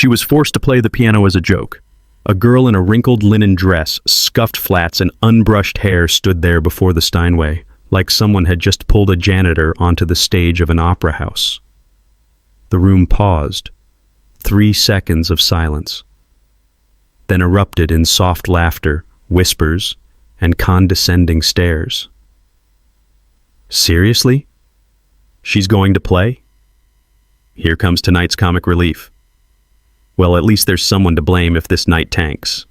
She was forced to play the piano as a joke. A girl in a wrinkled linen dress, scuffed flats, and unbrushed hair stood there before the Steinway, like someone had just pulled a janitor onto the stage of an opera house. The room paused. 3 seconds of silence. Then erupted in soft laughter, whispers, and condescending stares. Seriously? She's going to play? Here comes tonight's comic relief. Well, at least there's someone to blame if this night tanks.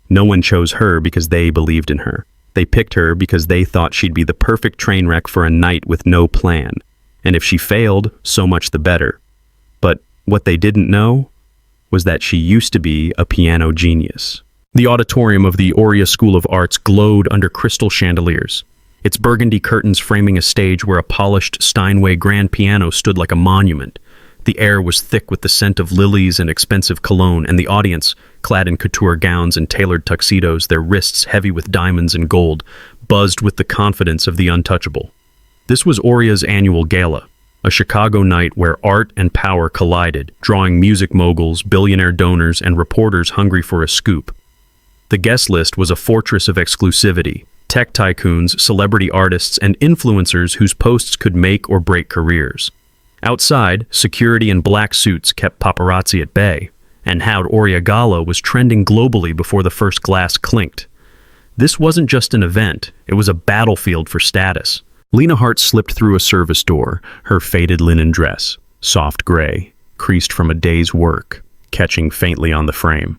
No one chose her because they believed in her. They picked her because they thought she'd be the perfect train wreck for a night with no plan. And if she failed, so much the better. But what they didn't know was that she used to be a piano genius. The auditorium of the Aurea School of Arts glowed under crystal chandeliers, its burgundy curtains framing a stage where a polished Steinway grand piano stood like a monument. The air was thick with the scent of lilies and expensive cologne, and the audience, clad in couture gowns and tailored tuxedos, their wrists heavy with diamonds and gold, buzzed with the confidence of the untouchable. This was Aurea's annual gala, a Chicago night where art and power collided, drawing music moguls, billionaire donors, and reporters hungry for a scoop. The guest list was a fortress of exclusivity: tech tycoons, celebrity artists, and influencers whose posts could make or break careers. Outside, security in black suits kept paparazzi at bay, and Howd Aurea Gala was trending globally before the first glass clinked. This wasn't just an event, it was a battlefield for status. Lena Hart slipped through a service door, her faded linen dress, soft gray, creased from a day's work, catching faintly on the frame.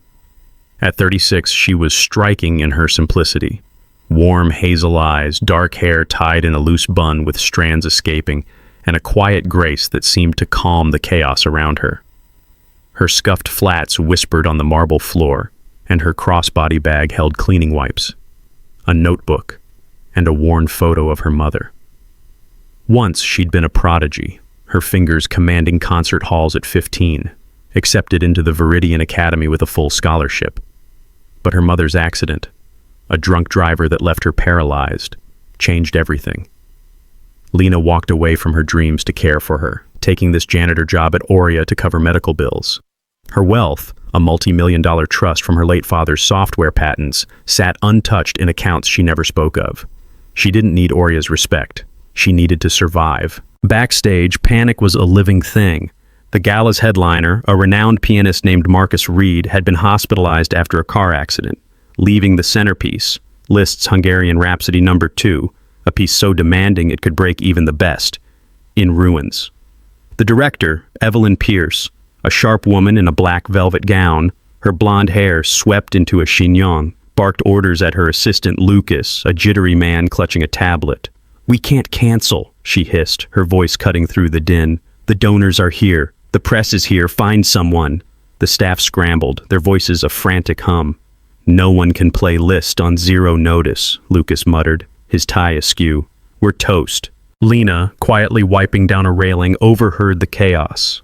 At 36, she was striking in her simplicity. Warm hazel eyes, dark hair tied in a loose bun with strands escaping, and a quiet grace that seemed to calm the chaos around her. Her scuffed flats whispered on the marble floor, and her crossbody bag held cleaning wipes, a notebook, and a worn photo of her mother. Once she'd been a prodigy, her fingers commanding concert halls at 15, accepted into the Viridian Academy with a full scholarship. But her mother's accident, a drunk driver that left her paralyzed, changed everything. Lena walked away from her dreams to care for her, taking this janitor job at Aurea to cover medical bills. Her wealth, a multi-million-dollar trust from her late father's software patents, sat untouched in accounts she never spoke of. She didn't need Aurea's respect. She needed to survive. Backstage, panic was a living thing. The gala's headliner, a renowned pianist named Marcus Reed, had been hospitalized after a car accident, leaving the centerpiece, Liszt's Hungarian Rhapsody No. 2, a piece so demanding it could break even the best, in ruins. The director, Evelyn Pierce, a sharp woman in a black velvet gown, her blonde hair swept into a chignon, barked orders at her assistant Lucas, a jittery man clutching a tablet. "We can't cancel," she hissed, her voice cutting through the din. "The donors are here. The press is here. Find someone." The staff scrambled, their voices a frantic hum. "No one can play Liszt on zero notice," Lucas muttered, his tie askew. "We're toast." Lena, quietly wiping down a railing, overheard the chaos.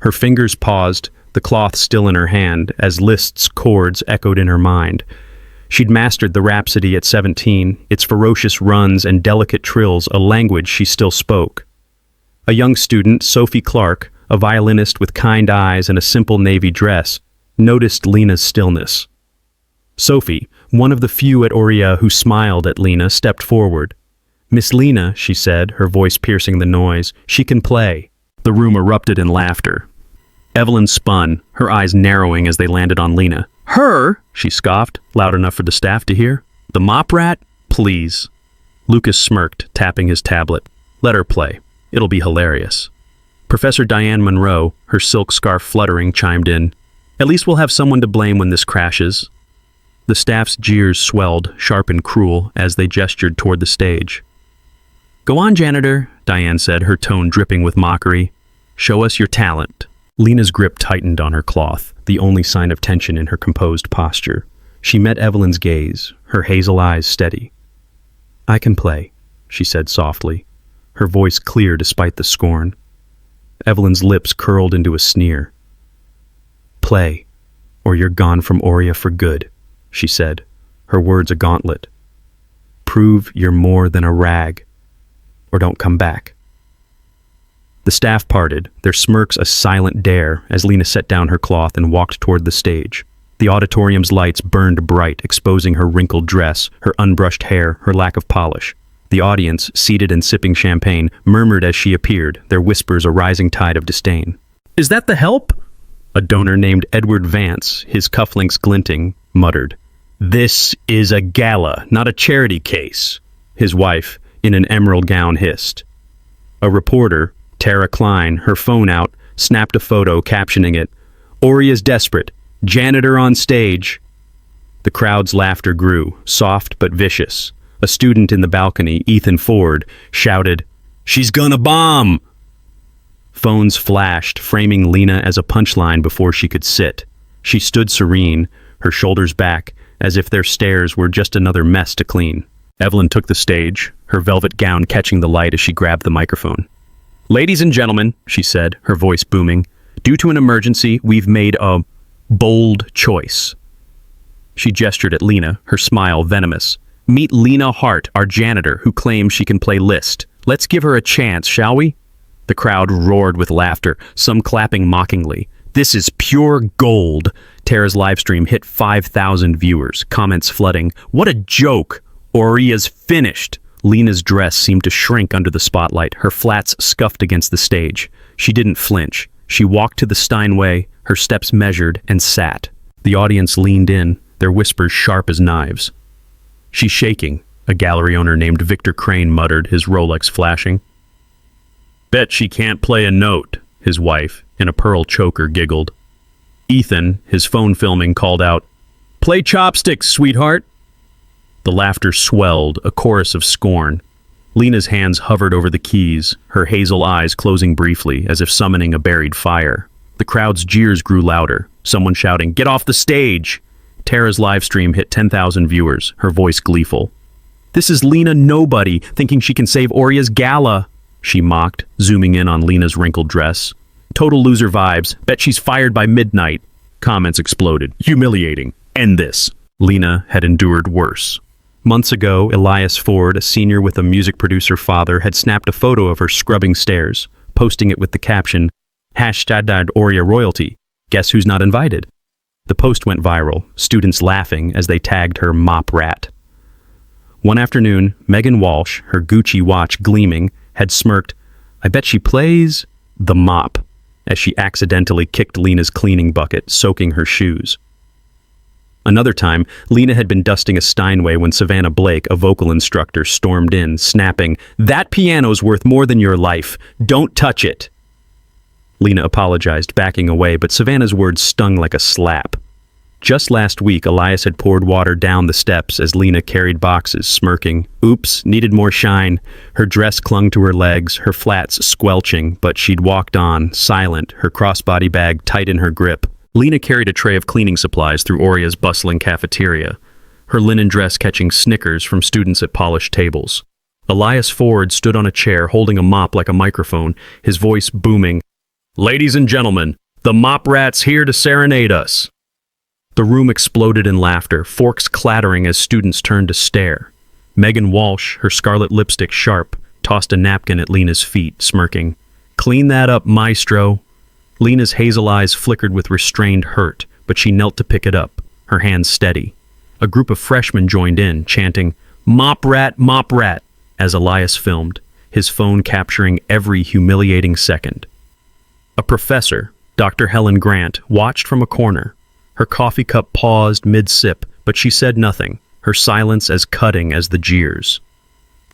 Her fingers paused, the cloth still in her hand, as Liszt's chords echoed in her mind. She'd mastered the Rhapsody at 17, its ferocious runs and delicate trills, a language she still spoke. A young student, Sophie Clark, a violinist with kind eyes and a simple navy dress, noticed Lena's stillness. Sophie, one of the few at Aurea who smiled at Lena, stepped forward. "Miss Lena," she said, her voice piercing the noise, "she can play." The room erupted in laughter. Evelyn spun, her eyes narrowing as they landed on Lena. "Her?" she scoffed, loud enough for the staff to hear. "The mop rat? Please." Lucas smirked, tapping his tablet. "Let her play. It'll be hilarious." Professor Diane Monroe, her silk scarf fluttering, chimed in. "At least we'll have someone to blame when this crashes." The staff's jeers swelled, sharp and cruel, as they gestured toward the stage. "Go on, janitor," Diane said, her tone dripping with mockery. "Show us your talent." Lena's grip tightened on her cloth, the only sign of tension in her composed posture. She met Evelyn's gaze, her hazel eyes steady. "I can play," she said softly, her voice clear despite the scorn. Evelyn's lips curled into a sneer. "Play, or you're gone from Aurea for good," she said, her words a gauntlet. "Prove you're more than a rag, or don't come back." The The staff parted, their smirks a silent dare as Lena set down her cloth and walked toward the stage. The auditorium's lights burned bright, exposing her wrinkled dress, her unbrushed hair, her lack of polish. The audience, seated and sipping champagne, murmured as she appeared, their whispers a rising tide of disdain. "Is that the help?" A donor named Edward Vance, his cufflinks glinting, muttered. "This is a gala, not a charity case," his wife, in an emerald gown, hissed. A reporter, Tara Klein, her phone out, snapped a photo captioning it, "Oria's desperate. Janitor on stage." The crowd's laughter grew, soft but vicious. A student in the balcony, Ethan Ford, shouted, "She's gonna bomb!" Phones flashed, framing Lena as a punchline before she could sit. She stood serene, her shoulders back, as if their stares were just another mess to clean. Evelyn took the stage, her velvet gown catching the light as she grabbed the microphone. "Ladies and gentlemen," she said, her voice booming, "due to an emergency, we've made a bold choice." She gestured at Lena, her smile venomous. "Meet Lena Hart, our janitor, who claims she can play Liszt. Let's give her a chance, shall we?" The crowd roared with laughter, some clapping mockingly. "This is pure gold." Tara's livestream hit 5,000 viewers, comments flooding. "What a joke! Oria's finished." Lena's dress seemed to shrink under the spotlight, her flats scuffed against the stage. She didn't flinch. She walked to the Steinway, her steps measured, and sat. The audience leaned in, their whispers sharp as knives. "She's shaking," a gallery owner named Victor Crane muttered, his Rolex flashing. "Bet she can't play a note," his wife, in a pearl choker, giggled. Ethan, his phone filming, called out, "Play chopsticks, sweetheart." The laughter swelled, a chorus of scorn. Lena's hands hovered over the keys, her hazel eyes closing briefly, as if summoning a buried fire. The crowd's jeers grew louder, someone shouting, "Get off the stage!" Tara's livestream hit 10,000 viewers, her voice gleeful. "This is Lena Nobody, thinking she can save Oria's gala," she mocked, zooming in on Lena's wrinkled dress. "Total loser vibes. Bet she's fired by midnight." Comments exploded. "Humiliating. End this." Lena had endured worse. Months ago, Elias Ford, a senior with a music producer father, had snapped a photo of her scrubbing stairs, posting it with the caption, #Oria royalty. Guess who's not invited? The post went viral, students laughing as they tagged her mop rat. One afternoon, Megan Walsh, her Gucci watch gleaming, had smirked, "I bet she plays the mop," as she accidentally kicked Lena's cleaning bucket, soaking her shoes. Another time, Lena had been dusting a Steinway when Savannah Blake, a vocal instructor, stormed in, snapping, "That piano's worth more than your life. Don't touch it." Lena apologized, backing away, but Savannah's words stung like a slap. Just last week, Elias had poured water down the steps as Lena carried boxes, smirking. Oops, needed more shine. Her dress clung to her legs, her flats squelching, but she'd walked on, silent, her crossbody bag tight in her grip. Lena carried a tray of cleaning supplies through Oria's bustling cafeteria, her linen dress catching snickers from students at polished tables. Elias Ford stood on a chair holding a mop like a microphone, his voice booming, "Ladies and gentlemen, the mop rat's here to serenade us." The room exploded in laughter, forks clattering as students turned to stare. Megan Walsh, her scarlet lipstick sharp, tossed a napkin at Lena's feet, smirking, "Clean that up, maestro." Lena's hazel eyes flickered with restrained hurt, but she knelt to pick it up, her hands steady. A group of freshmen joined in, chanting, mop rat," as Elias filmed, his phone capturing every humiliating second. A professor, Dr. Helen Grant, watched from a corner. Her coffee cup paused mid-sip, but she said nothing, her silence as cutting as the jeers.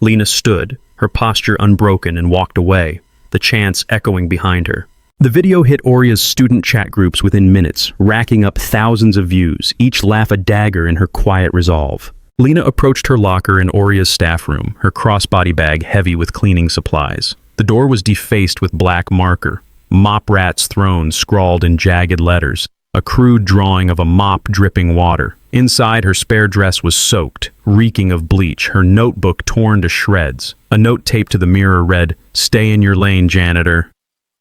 Lena stood, her posture unbroken, and walked away, the chants echoing behind her. The video hit Oria's student chat groups within minutes, racking up thousands of views, each laugh a dagger in her quiet resolve. Lena approached her locker in Oria's staff room, her crossbody bag heavy with cleaning supplies. The door was defaced with black marker, "Mop Rat's Throne" scrawled in jagged letters, a crude drawing of a mop dripping water. Inside, her spare dress was soaked, reeking of bleach, her notebook torn to shreds. A note taped to the mirror read, "Stay in your lane, janitor."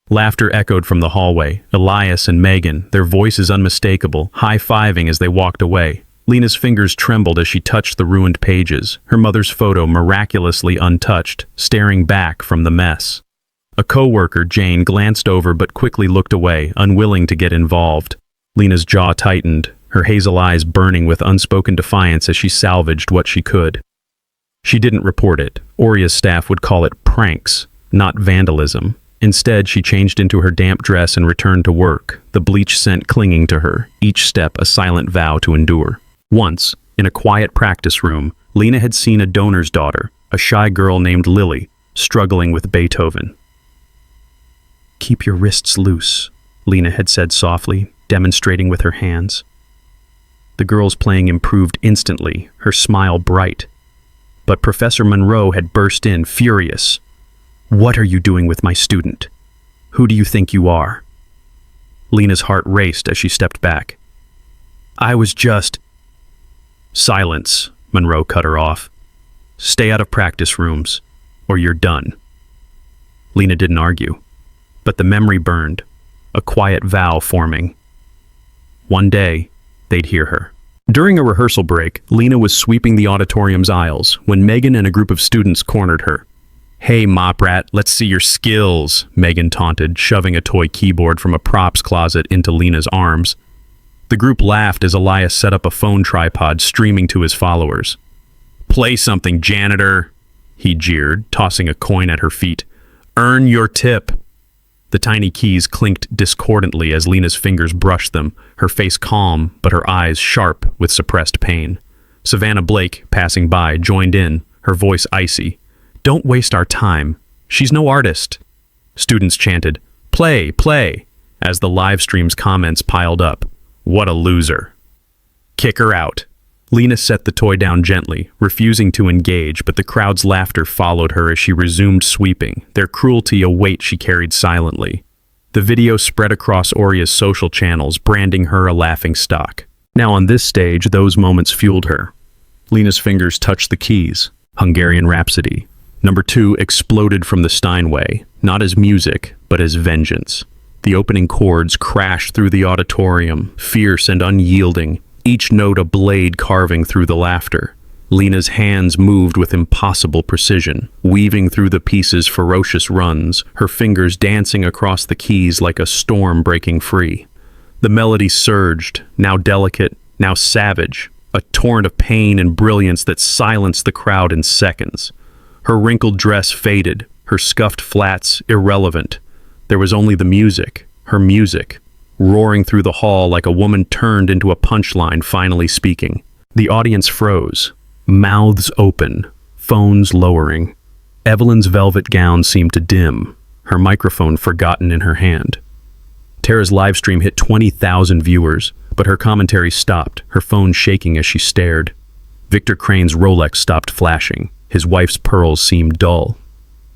Laughter echoed from the hallway. Elias and Megan, their voices unmistakable, high-fiving as they walked away. Lena's fingers trembled as she touched the ruined pages, her mother's photo miraculously untouched, staring back from the mess. A co-worker, Jane, glanced over but quickly looked away, unwilling to get involved. Lena's jaw tightened, her hazel eyes burning with unspoken defiance as she salvaged what she could. She didn't report it. Oria's staff would call it pranks, not vandalism. Instead, she changed into her damp dress and returned to work, the bleach scent clinging to her, each step a silent vow to endure. Once, in a quiet practice room, Lena had seen a donor's daughter, a shy girl named Lily, struggling with Beethoven. "Keep your wrists loose," Lena had said softly, demonstrating with her hands. The girl's playing improved instantly, her smile bright. But Professor Monroe had burst in, furious. "What are you doing with my student? Who do you think you are?" Lena's heart raced as she stepped back. "I was just—" "Silence," Monroe cut her off. "Stay out of practice rooms, or you're done." Lena didn't argue, but the memory burned, a quiet vow forming. One day, they'd hear her. During a rehearsal break, Lena was sweeping the auditorium's aisles when Megan and a group of students cornered her. "Hey, mop rat, let's see your skills," Megan taunted, shoving a toy keyboard from a props closet into Lena's arms. The group laughed as Elias set up a phone tripod, streaming to his followers. "Play something, janitor," he jeered, tossing a coin at her feet. "Earn your tip." The tiny keys clinked discordantly as Lena's fingers brushed them, her face calm, but her eyes sharp with suppressed pain. Savannah Blake, passing by, joined in, her voice icy. "Don't waste our time. She's no artist." Students chanted, "Play, play," as the live stream's comments piled up. "What a loser." "Kick her out." Lena set the toy down gently, refusing to engage, but the crowd's laughter followed her as she resumed sweeping, their cruelty a weight she carried silently. The video spread across Oria's social channels, branding her a laughingstock. Now on this stage, those moments fueled her. Lena's fingers touched the keys. Hungarian Rhapsody. Number 2 exploded from the Steinway, not as music, but as vengeance. The opening chords crashed through the auditorium, fierce and unyielding, each note a blade carving through the laughter. Lena's hands moved with impossible precision, weaving through the pieces' ferocious runs, her fingers dancing across the keys like a storm breaking free. The melody surged, now delicate, now savage, a torrent of pain and brilliance that silenced the crowd in seconds. Her wrinkled dress faded, her scuffed flats irrelevant. There was only the music, her music, roaring through the hall like a woman turned into a punchline finally speaking. The audience froze, mouths open, phones lowering. Evelyn's velvet gown seemed to dim, her microphone forgotten in her hand. Tara's livestream hit 20,000 viewers, but her commentary stopped, her phone shaking as she stared. Victor Crane's Rolex stopped flashing, his wife's pearls seemed dull.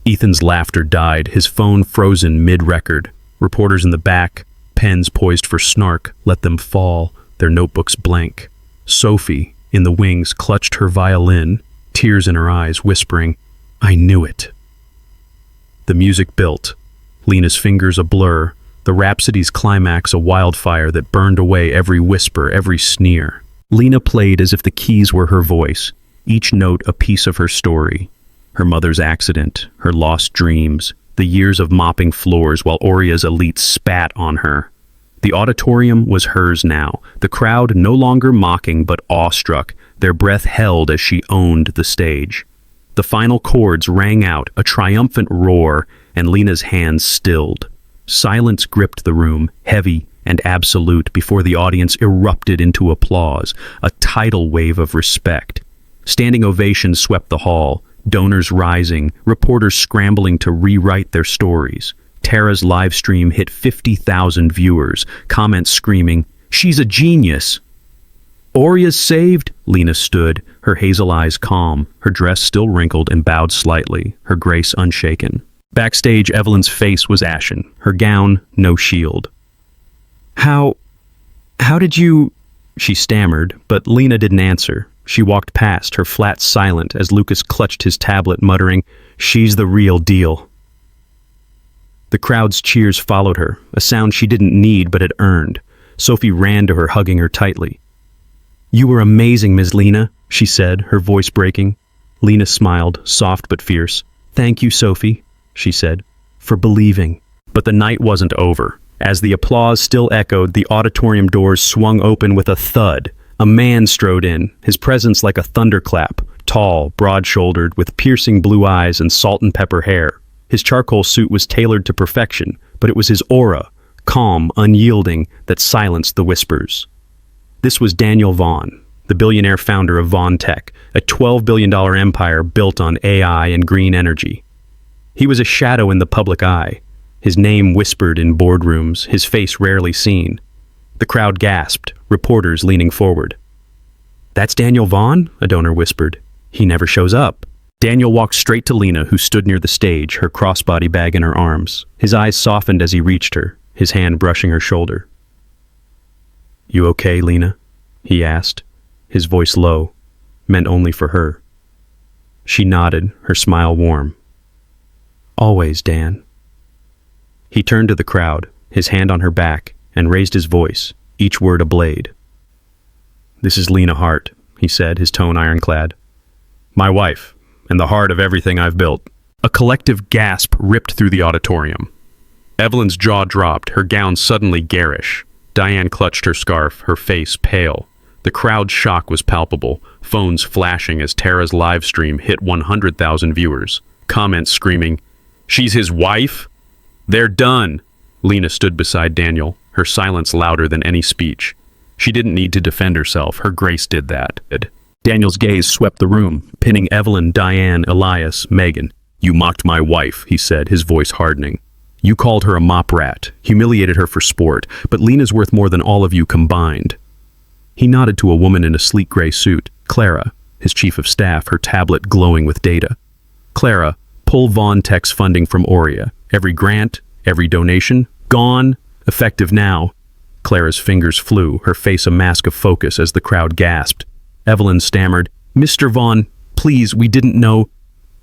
Ethan's laughter died, his phone frozen mid-record. Reporters in the back, pens poised for snark, let them fall, their notebooks blank. Sophie, in the wings, clutched her violin, tears in her eyes, whispering, "I knew it." The music built, Lena's fingers a blur, the Rhapsody's climax a wildfire that burned away every whisper, every sneer. Lena played as if the keys were her voice, each note a piece of her story. Her mother's accident, her lost dreams, the years of mopping floors while Oria's elite spat on her. The auditorium was hers now, the crowd no longer mocking but awestruck, their breath held as she owned the stage. The final chords rang out, a triumphant roar, and Lena's hands stilled. Silence gripped the room, heavy and absolute, before the audience erupted into applause, a tidal wave of respect. Standing ovations swept the hall, donors rising, reporters scrambling to rewrite their stories. Tara's live stream hit 50,000 viewers, comments screaming, "She's a genius!" "Oria's saved!" Lena stood, her hazel eyes calm, her dress still wrinkled and bowed slightly, her grace unshaken. Backstage, Evelyn's face was ashen, her gown no shield. How did you—" she stammered, but Lena didn't answer. She walked past, her flat silent, as Lucas clutched his tablet, muttering, "She's the real deal." The crowd's cheers followed her, a sound she didn't need but had earned. Sophie ran to her, hugging her tightly. "You were amazing, Ms. Lena," she said, her voice breaking. Lena smiled, soft but fierce. "Thank you, Sophie," she said. for believing. But the night wasn't over. As the applause still echoed, the auditorium doors swung open with a thud. A man strode in, his presence like a thunderclap, tall, broad-shouldered, with piercing blue eyes and salt and pepper hair. His charcoal suit was tailored to perfection, but it was his aura, calm, unyielding, that silenced the whispers. This was Daniel Vaughan, the billionaire founder of Vaughan Tech, a $12 billion empire built on AI and green energy. He was a shadow in the public eye, his name whispered in boardrooms, his face rarely seen. The crowd gasped, reporters leaning forward. "That's Daniel Vaughan?" a donor whispered. "He never shows up." Daniel walked straight to Lena, who stood near the stage, her crossbody bag in her arms. His eyes softened as he reached her, his hand brushing her shoulder. "You okay, Lena?" he asked, his voice low, meant only for her. She nodded, her smile warm. "Always, Dan." He turned to the crowd, his hand on her back, and raised his voice, each word a blade. "This is Lena Hart," he said, his tone ironclad. "My wife, and the heart of everything I've built." A collective gasp ripped through the auditorium. Evelyn's jaw dropped, her gown suddenly garish. Diane clutched her scarf, her face pale. The crowd's shock was palpable, phones flashing as Tara's live stream hit 100,000 viewers. Comments screaming, "She's his wife? They're done!" Lena stood beside Daniel, her silence louder than any speech. She didn't need to defend herself, her grace did that. Daniel's gaze swept the room, pinning Evelyn, Diane, Elias, Megan. "You mocked my wife," he said, his voice hardening. "You called her a mop rat, humiliated her for sport, but Lena's worth more than all of you combined." He nodded to a woman in a sleek gray suit, Clara, his chief of staff, her tablet glowing with data. "Clara, pull Vaughan Tech's funding from Aurea. Every grant, every donation, gone, effective now." Clara's fingers flew, her face a mask of focus as the crowd gasped. Evelyn stammered, "Mr. Vaughan, please, we didn't know."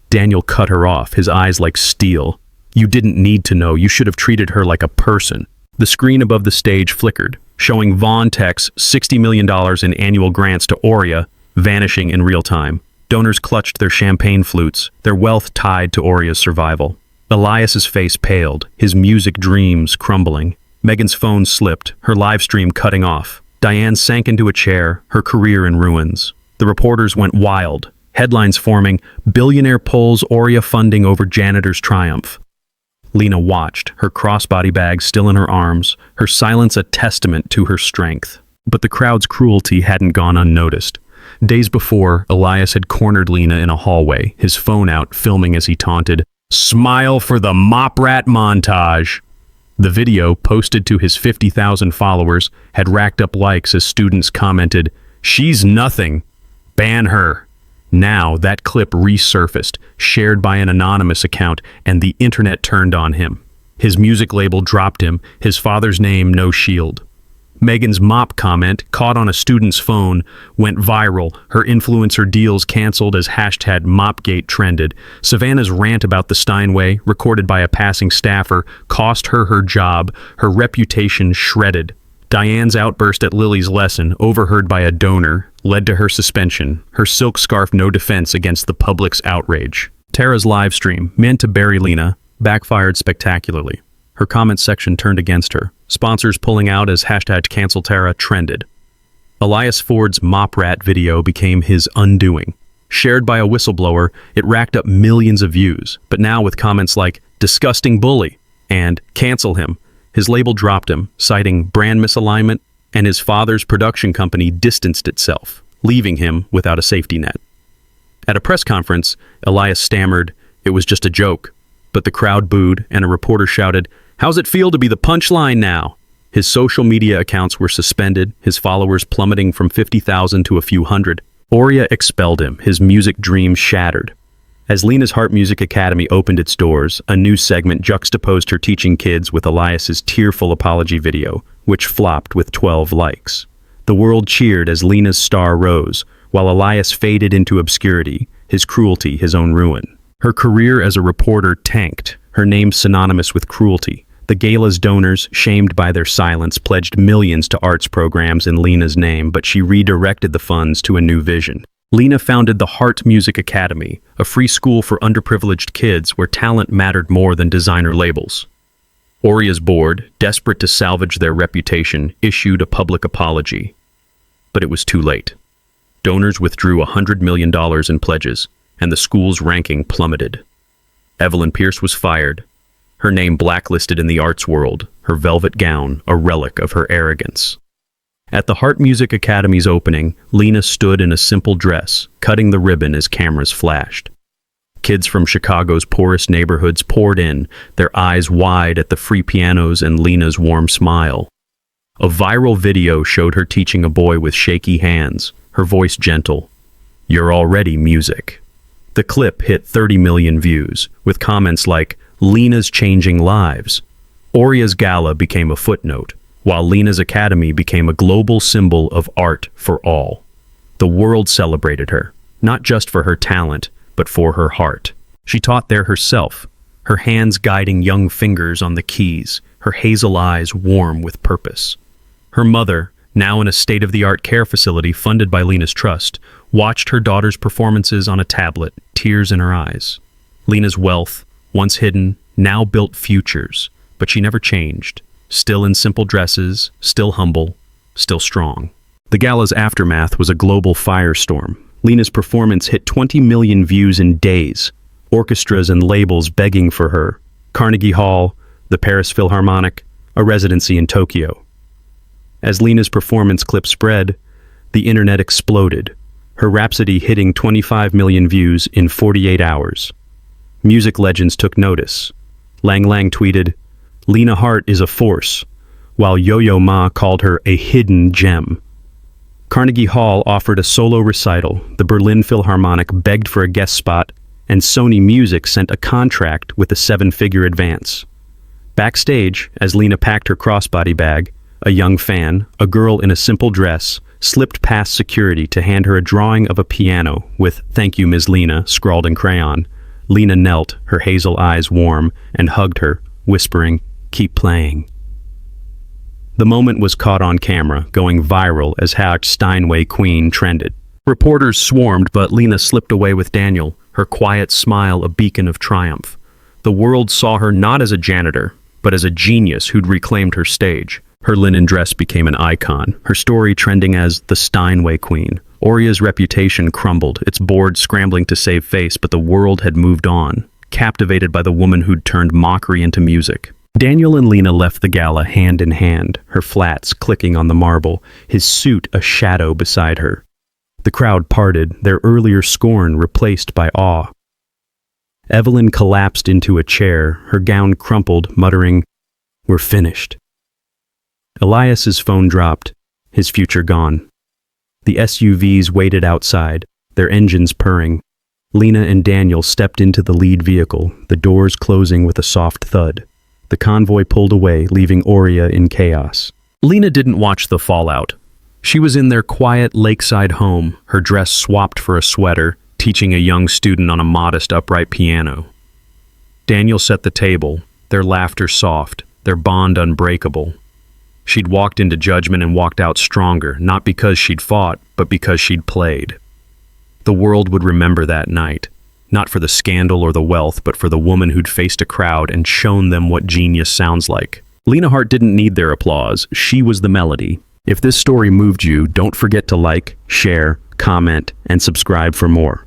Daniel cut her off, his eyes like steel. "You didn't need to know, you should have treated her like a person." The screen above the stage flickered, showing Vaughan Tech's $60 million in annual grants to Aurea vanishing in real time. Donors clutched their champagne flutes, their wealth tied to Aurea's survival. Elias's face paled, his music dreams crumbling. Megan's phone slipped, her live stream cutting off. Diane sank into a chair, her career in ruins. The reporters went wild, headlines forming, "Billionaire pulls Aurea funding over janitor's triumph." Lena watched, her crossbody bag still in her arms, her silence a testament to her strength. But the crowd's cruelty hadn't gone unnoticed. Days before, Elias had cornered Lena in a hallway, his phone out, filming as he taunted, "Smile for the mop rat montage." The video, posted to his 50,000 followers, had racked up likes as students commented, "She's nothing. Ban her." Now, that clip resurfaced, shared by an anonymous account, and the internet turned on him. His music label dropped him, his father's name no shield. Megan's mop comment, caught on a student's phone, went viral, her influencer deals canceled as hashtag Mopgate trended. Savannah's rant about the Steinway, recorded by a passing staffer, cost her her job, her reputation shredded. Diane's outburst at Lily's lesson, overheard by a donor, led to her suspension, her silk scarf no defense against the public's outrage. Tara's live stream, meant to bury Lena, backfired spectacularly. Her comment section turned against her. Sponsors pulling out as hashtag cancel Tara trended. Elias Ford's mop rat video became his undoing. Shared by a whistleblower, it racked up millions of views, but now with comments like, "disgusting bully," and "cancel him," his label dropped him, citing brand misalignment, and his father's production company distanced itself, leaving him without a safety net. At a press conference, Elias stammered, "It was just a joke," but the crowd booed, and a reporter shouted, "How's it feel to be the punchline now?" His social media accounts were suspended, his followers plummeting from 50,000 to a few hundred. Aurea expelled him, his music dreams shattered. As Lena's Heart Music Academy opened its doors, a new segment juxtaposed her teaching kids with Elias's tearful apology video, which flopped with 12 likes. The world cheered as Lena's star rose, while Elias faded into obscurity, his cruelty his own ruin. Her career as a reporter tanked, her name synonymous with cruelty. The gala's donors, shamed by their silence, pledged millions to arts programs in Lena's name, but she redirected the funds to a new vision. Lena founded the Heart Music Academy, a free school for underprivileged kids where talent mattered more than designer labels. Oria's board, desperate to salvage their reputation, issued a public apology. But it was too late. Donors withdrew $100 million in pledges, and the school's ranking plummeted. Evelyn Pierce was fired, her name blacklisted in the arts world, her velvet gown a relic of her arrogance. At the Heart Music Academy's opening, Lena stood in a simple dress, cutting the ribbon as cameras flashed. Kids from Chicago's poorest neighborhoods poured in, their eyes wide at the free pianos and Lena's warm smile. A viral video showed her teaching a boy with shaky hands, her voice gentle. "You're already music." The clip hit 30 million views, with comments like, "Lena's changing lives." Oria's gala became a footnote, while Lena's academy became a global symbol of art for all. The world celebrated her, not just for her talent, but for her heart. She taught there herself, her hands guiding young fingers on the keys, her hazel eyes warm with purpose. Her mother, now in a state-of-the-art care facility funded by Lena's trust, watched her daughter's performances on a tablet, tears in her eyes. Lena's wealth, once hidden, now built futures, but she never changed. Still in simple dresses, still humble, still strong. The gala's aftermath was a global firestorm. Lena's performance hit 20 million views in days, orchestras and labels begging for her. Carnegie Hall, the Paris Philharmonic, a residency in Tokyo. As Lena's performance clip spread, the internet exploded, her Rhapsody hitting 25 million views in 48 hours. Music legends took notice. Lang Lang tweeted, "Lena Hart is a force," while Yo-Yo Ma called her a hidden gem. Carnegie Hall offered a solo recital, the Berlin Philharmonic begged for a guest spot, and Sony Music sent a contract with a 7-figure advance. Backstage, as Lena packed her crossbody bag, a young fan, a girl in a simple dress, slipped past security to hand her a drawing of a piano with "Thank you, Ms. Lena" scrawled in crayon. Lena knelt, her hazel eyes warm, and hugged her, whispering, "Keep playing." The moment was caught on camera, going viral as Steinway Queen trended. Reporters swarmed, but Lena slipped away with Daniel, her quiet smile a beacon of triumph. The world saw her not as a janitor, but as a genius who'd reclaimed her stage. Her linen dress became an icon, her story trending as the Steinway Queen. Oria's reputation crumbled, its board scrambling to save face, but the world had moved on, captivated by the woman who'd turned mockery into music. Daniel and Lena left the gala hand in hand, her flats clicking on the marble, his suit a shadow beside her. The crowd parted, their earlier scorn replaced by awe. Evelyn collapsed into a chair, her gown crumpled, muttering, "We're finished." Elias's phone dropped, his future gone. The SUVs waited outside, their engines purring. Lena and Daniel stepped into the lead vehicle, the doors closing with a soft thud. The convoy pulled away, leaving Oria in chaos. Lena didn't watch the fallout. She was in their quiet lakeside home, her dress swapped for a sweater, teaching a young student on a modest upright piano. Daniel set the table, their laughter soft, their bond unbreakable. She'd walked into judgment and walked out stronger, not because she'd fought, but because she'd played. The world would remember that night, not for the scandal or the wealth, but for the woman who'd faced a crowd and shown them what genius sounds like. Lena Hart didn't need their applause, she was the melody. If this story moved you, don't forget to like, share, comment, and subscribe for more.